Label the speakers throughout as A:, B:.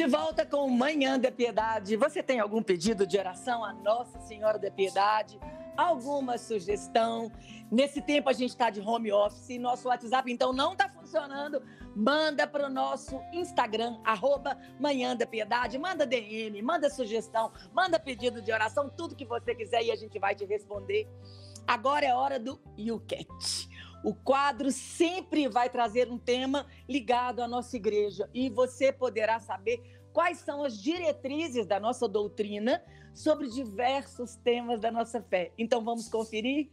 A: de volta com Manhã da Piedade. Você tem algum pedido de oração à Nossa Senhora da Piedade? Alguma sugestão? Nesse tempo a gente está de home office e nosso WhatsApp então não está funcionando. Manda para o nosso Instagram, @Manhã da Piedade. Manda DM, manda sugestão, manda pedido de oração, tudo que você quiser e a gente vai te responder. Agora é hora do YouCat. O quadro sempre vai trazer um tema ligado à nossa igreja e você poderá saber quais são as diretrizes da nossa doutrina sobre diversos temas da nossa fé. Então vamos conferir?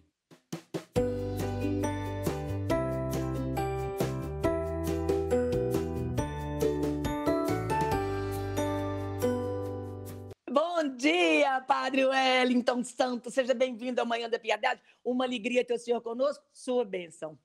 A: Bom dia, Padre Wellington Santos. Seja bem-vindo ao Manhã da Piedade. Uma alegria ter o senhor conosco. Sua bênção.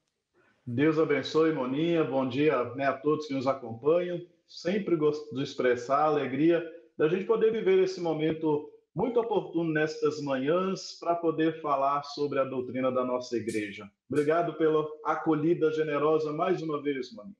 B: Deus abençoe, Moninha. Bom dia, né, a todos que nos acompanham. Sempre gosto de expressar a alegria da gente poder viver esse momento muito oportuno nestas manhãs para poder falar sobre a doutrina da nossa igreja. Obrigado pela acolhida generosa mais uma vez, Moninha.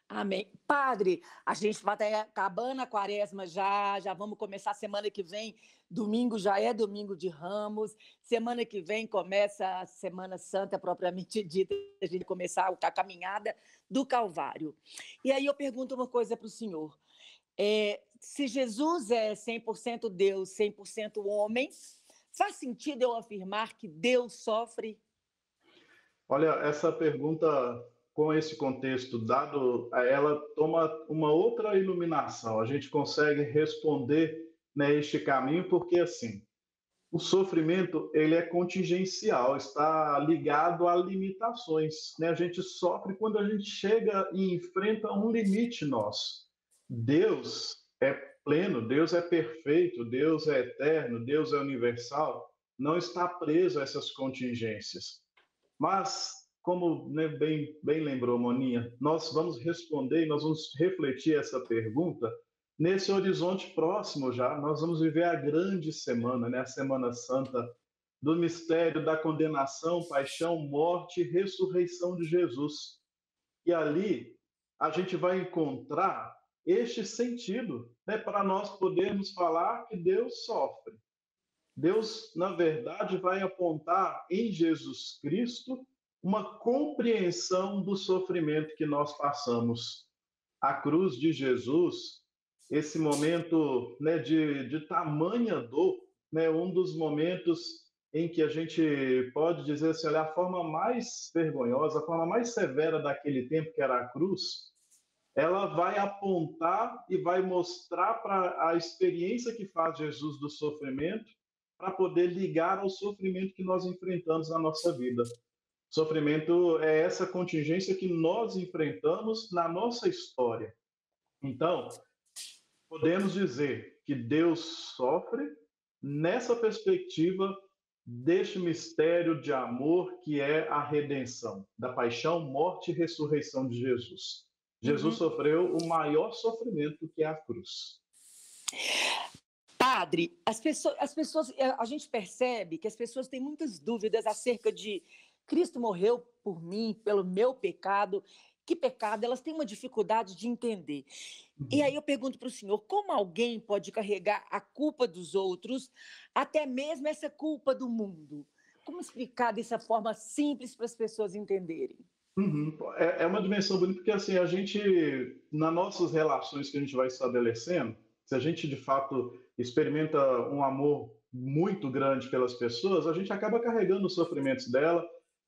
A: Amém. Padre, a gente vai estar acabando a quaresma já vamos começar semana que vem. Domingo já é domingo de Ramos. Semana que vem começa a Semana Santa, propriamente dita. A gente começar a caminhada do Calvário. E aí eu pergunto uma coisa para o senhor. Se Jesus é 100% Deus, 100% homem, faz sentido eu afirmar que Deus sofre?
B: Olha, essa pergunta, com esse contexto dado, ela toma uma outra iluminação. A gente consegue responder, né, este caminho, porque assim, o sofrimento ele é contingencial, está ligado a limitações, né? A gente sofre quando a gente chega e enfrenta um limite nosso. Deus é pleno, Deus é perfeito, Deus é eterno, Deus é universal, não está preso a essas contingências. Mas, como, né, bem lembrou, Moninha, nós vamos responder e nós vamos refletir essa pergunta nesse horizonte próximo já. Nós vamos viver a grande semana, né, a Semana Santa, do mistério da condenação, paixão, morte e ressurreição de Jesus. E ali a gente vai encontrar este sentido, né, para nós podermos falar que Deus sofre. Deus, na verdade, vai apontar em Jesus Cristo uma compreensão do sofrimento que nós passamos. A cruz de Jesus, esse momento, né, de tamanha dor, né, um dos momentos em que a gente pode dizer assim, olha, a forma mais vergonhosa, a forma mais severa daquele tempo, que era a cruz, ela vai apontar e vai mostrar para a experiência que faz Jesus do sofrimento, para poder ligar ao sofrimento que nós enfrentamos na nossa vida. Sofrimento é essa contingência que nós enfrentamos na nossa história. Então, podemos dizer que Deus sofre nessa perspectiva deste mistério de amor que é a redenção, da paixão, morte e ressurreição de Jesus. Jesus sofreu o maior sofrimento, que é a cruz.
A: Padre, a gente percebe que as pessoas têm muitas dúvidas acerca de Cristo morreu por mim, pelo meu pecado. Que pecado? Elas têm uma dificuldade de entender. E aí eu pergunto para o senhor, como alguém pode carregar a culpa dos outros, até mesmo essa culpa do mundo? Como explicar dessa forma simples para as pessoas entenderem?
B: É uma dimensão bonita, porque assim, a gente, nas nossas relações que a gente vai estabelecendo, se a gente de fato experimenta um amor muito grande pelas pessoas, a gente acaba carregando os sofrimentos dela,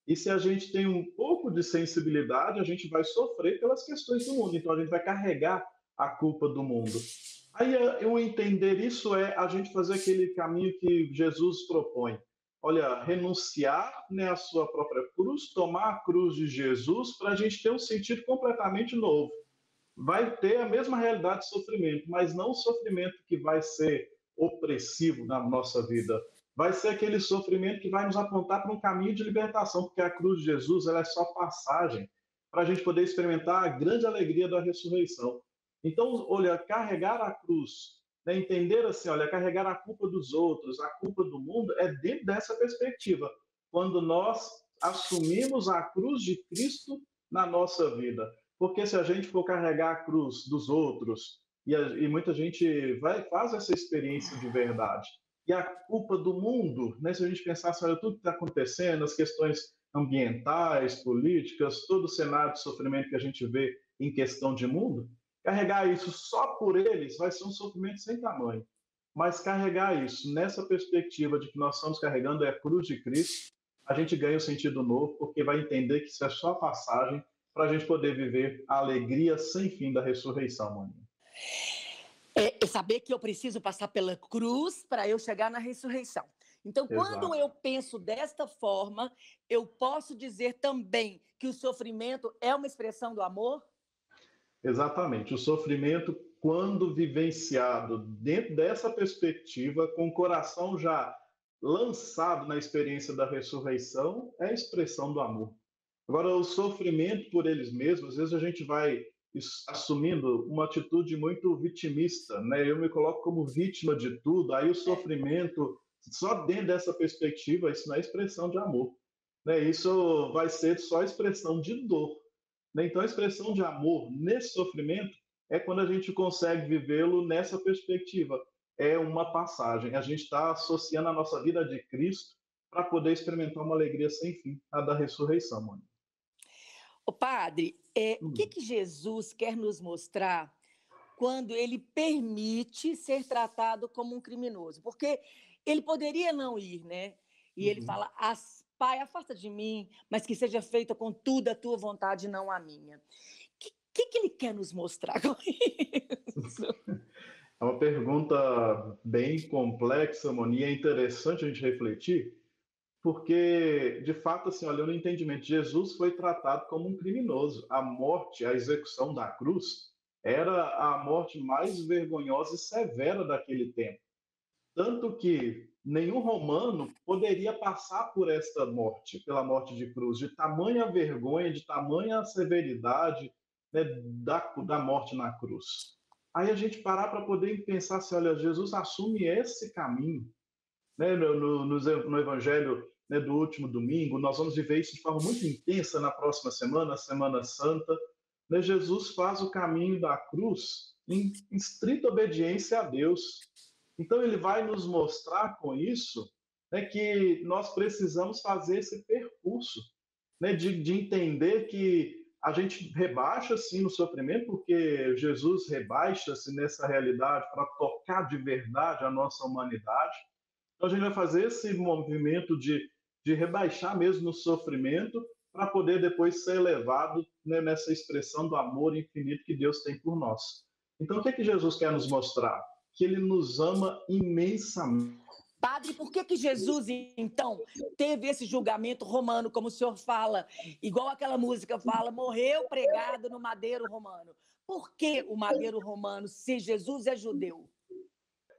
B: e se a gente tem um pouco de sensibilidade, a gente vai sofrer pelas questões do mundo, então a gente vai carregar a culpa do mundo. Aí eu entender isso é a gente fazer aquele caminho que Jesus propõe. Olha, renunciar, né, à sua própria cruz, tomar a cruz de Jesus para a gente ter um sentido completamente novo. Vai ter a mesma realidade de sofrimento, mas não o sofrimento que vai ser opressivo na nossa vida. Vai ser aquele sofrimento que vai nos apontar para um caminho de libertação, porque a cruz de Jesus ela é só passagem para a gente poder experimentar a grande alegria da ressurreição. Então, olha, carregar a cruz, né, entender assim, olha, carregar a culpa dos outros, a culpa do mundo, é dentro dessa perspectiva. Quando nós assumimos a cruz de Cristo na nossa vida. Porque se a gente for carregar a cruz dos outros, e muita gente faz essa experiência de verdade. E a culpa do mundo, né? Se a gente pensasse, olha, tudo que está acontecendo, as questões ambientais, políticas, todo o cenário de sofrimento que a gente vê em questão de mundo, carregar isso só por eles vai ser um sofrimento sem tamanho. Mas carregar isso nessa perspectiva de que nós estamos carregando é a cruz de Cristo, a gente ganha um sentido novo, porque vai entender que isso é só passagem para a gente poder viver a alegria sem fim da ressurreição, Maninha.
A: É saber que eu preciso passar pela cruz para eu chegar na ressurreição. Então, quando
B: Exato.
A: eu penso desta forma, eu posso dizer também que o sofrimento é uma expressão do amor?
B: Exatamente. O sofrimento, quando vivenciado dentro dessa perspectiva, com o coração já lançado na experiência da ressurreição, é a expressão do amor. Agora, o sofrimento por eles mesmos, às vezes a gente vai assumindo uma atitude muito vitimista, né? Eu me coloco como vítima de tudo, aí o sofrimento, só dentro dessa perspectiva, isso não é expressão de amor, né? Isso vai ser só expressão de dor, né? Então, a expressão de amor nesse sofrimento é quando a gente consegue vivê-lo nessa perspectiva. É uma passagem. A gente está associando a nossa vida de Cristo para poder experimentar uma alegria sem fim, a da ressurreição, mano.
A: O padre, o que Jesus quer nos mostrar quando ele permite ser tratado como um criminoso? Porque ele poderia não ir, né? E ele
B: Uhum.
A: fala: Pai, afasta de mim, mas que seja feita com tudo a tua vontade, não a minha. O que ele quer nos mostrar com isso?
B: É uma pergunta bem complexa, Moni, e é interessante a gente refletir, porque, de fato, assim, olhando o entendimento, Jesus foi tratado como um criminoso. A morte, a execução da cruz, era a morte mais vergonhosa e severa daquele tempo. Tanto que nenhum romano poderia passar por esta morte, pela morte de cruz, de tamanha vergonha, de tamanha severidade, né, da morte na cruz. Aí a gente parar para poder pensar assim, olha, Jesus assume esse caminho, né, no Evangelho, né, do último domingo, nós vamos viver isso de forma muito intensa na próxima semana, a Semana Santa, né, Jesus faz o caminho da cruz em estrita obediência a Deus. Então, ele vai nos mostrar com isso, né, que nós precisamos fazer esse percurso, né, de entender que a gente rebaixa sim no sofrimento, porque Jesus rebaixa-se nessa realidade para tocar de verdade a nossa humanidade. Então, a gente vai fazer esse movimento de rebaixar mesmo no sofrimento para poder depois ser elevado, né, nessa expressão do amor infinito que Deus tem por nós. Então, o que é que Jesus quer nos mostrar? Que ele nos ama imensamente.
A: Padre, por que Jesus, então, teve esse julgamento romano, como o senhor fala, igual aquela música fala, morreu pregado no madeiro romano? Por que o madeiro romano, se Jesus é judeu?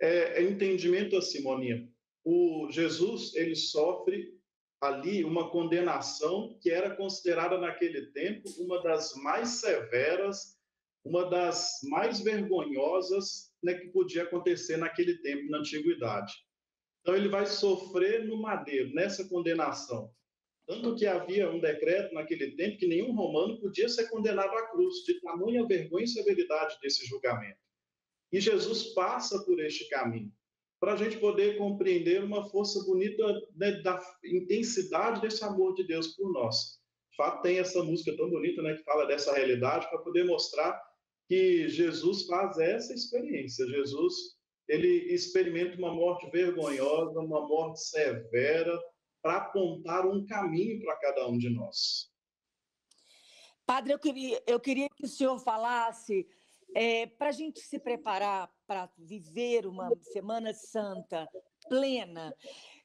B: É entendimento assim, Moninha. O Jesus, ele sofre ali uma condenação que era considerada naquele tempo uma das mais severas, uma das mais vergonhosas, né, que podia acontecer naquele tempo, na antiguidade. Então ele vai sofrer no madeiro, nessa condenação. Tanto que havia um decreto naquele tempo que nenhum romano podia ser condenado à cruz, de tamanha vergonha e severidade desse julgamento. E Jesus passa por este caminho, para a gente poder compreender uma força bonita, né, da intensidade desse amor de Deus por nós. De fato, tem essa música tão bonita, né, que fala dessa realidade, para poder mostrar que Jesus faz essa experiência. Jesus, ele experimenta uma morte vergonhosa, uma morte severa, para apontar um caminho para cada um de nós.
A: Padre, eu queria que o senhor falasse, para a gente se preparar para viver uma Semana Santa plena,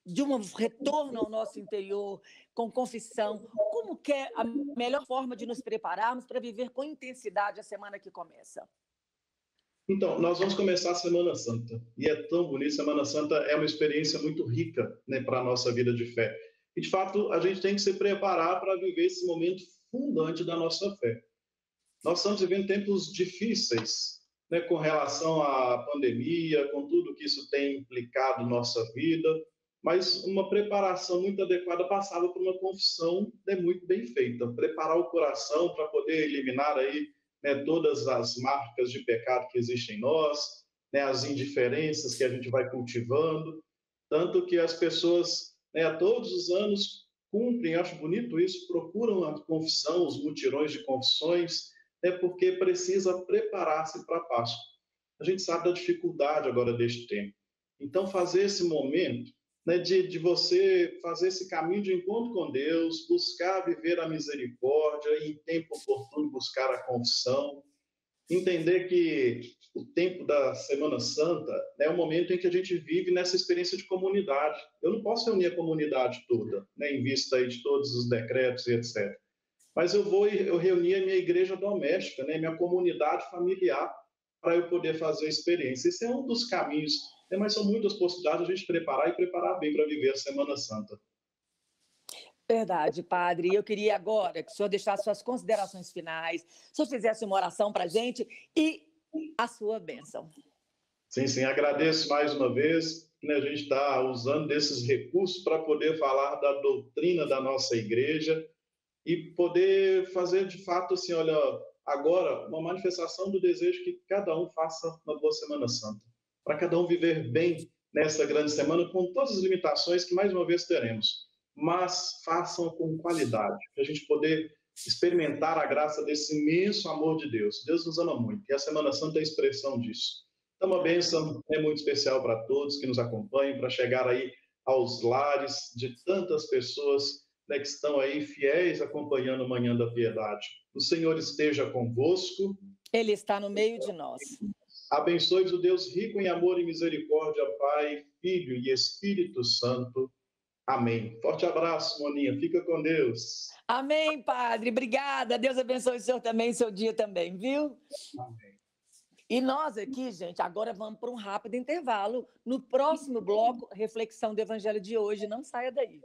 A: de um retorno ao nosso interior, com confissão, como que é a melhor forma de nos prepararmos para viver com intensidade a semana que começa?
B: Então, nós vamos começar a Semana Santa. E é tão bonito, Semana Santa é uma experiência muito rica, né, para a nossa vida de fé. E, de fato, a gente tem que se preparar para viver esse momento fundante da nossa fé. Nós estamos vivendo tempos difíceis, né, com relação à pandemia, com tudo que isso tem implicado na nossa vida, mas uma preparação muito adequada passava por uma confissão, né, muito bem feita. Preparar o coração para poder eliminar aí, né, todas as marcas de pecado que existem em nós, né, as indiferenças que a gente vai cultivando, tanto que as pessoas, né, todos os anos cumprem, acho bonito isso, procuram a confissão, os mutirões de confissões, né, porque precisa preparar-se para a Páscoa. A gente sabe da dificuldade agora deste tempo. Então, fazer esse momento, né, de você fazer esse caminho de encontro com Deus, buscar viver a misericórdia e, em tempo oportuno, buscar a confissão, entender que o tempo da Semana Santa é o momento em que a gente vive nessa experiência de comunidade. Eu não posso reunir a comunidade toda, né, em vista aí de todos os decretos e etc. Mas eu reuni a minha igreja doméstica, né, minha comunidade familiar, para eu poder fazer a experiência. Esse é um dos caminhos, né, mas são muitas possibilidades de a gente preparar e preparar bem para viver a Semana Santa.
A: Verdade, padre. E eu queria agora que o senhor deixasse suas considerações finais, se o senhor fizesse uma oração para a gente e a sua bênção.
B: Sim, sim, agradeço mais uma vez, né, a gente está usando desses recursos para poder falar da doutrina da nossa igreja e poder fazer de fato, assim, olha, agora uma manifestação do desejo que cada um faça uma boa Semana Santa, para cada um viver bem nessa grande semana, com todas as limitações que mais uma vez teremos, mas façam com qualidade, para a gente poder experimentar a graça desse imenso amor de Deus. Deus nos ama muito, e a Semana Santa é a expressão disso. Então, uma bênção muito especial para todos que nos acompanham, para chegar aí aos lares de tantas pessoas, né, que estão aí fiéis acompanhando a Manhã da Piedade. O Senhor esteja convosco.
A: Ele está no meio de nós.
B: Abençoe-vos o Deus rico em amor e misericórdia, Pai, Filho e Espírito Santo. Amém. Forte abraço, Moninha. Fica com Deus.
A: Amém, padre. Obrigada. Deus abençoe o senhor também, seu dia também, viu?
B: Amém.
A: E nós aqui, gente, agora vamos para um rápido intervalo. No próximo bloco, reflexão do Evangelho de hoje. Não saia daí.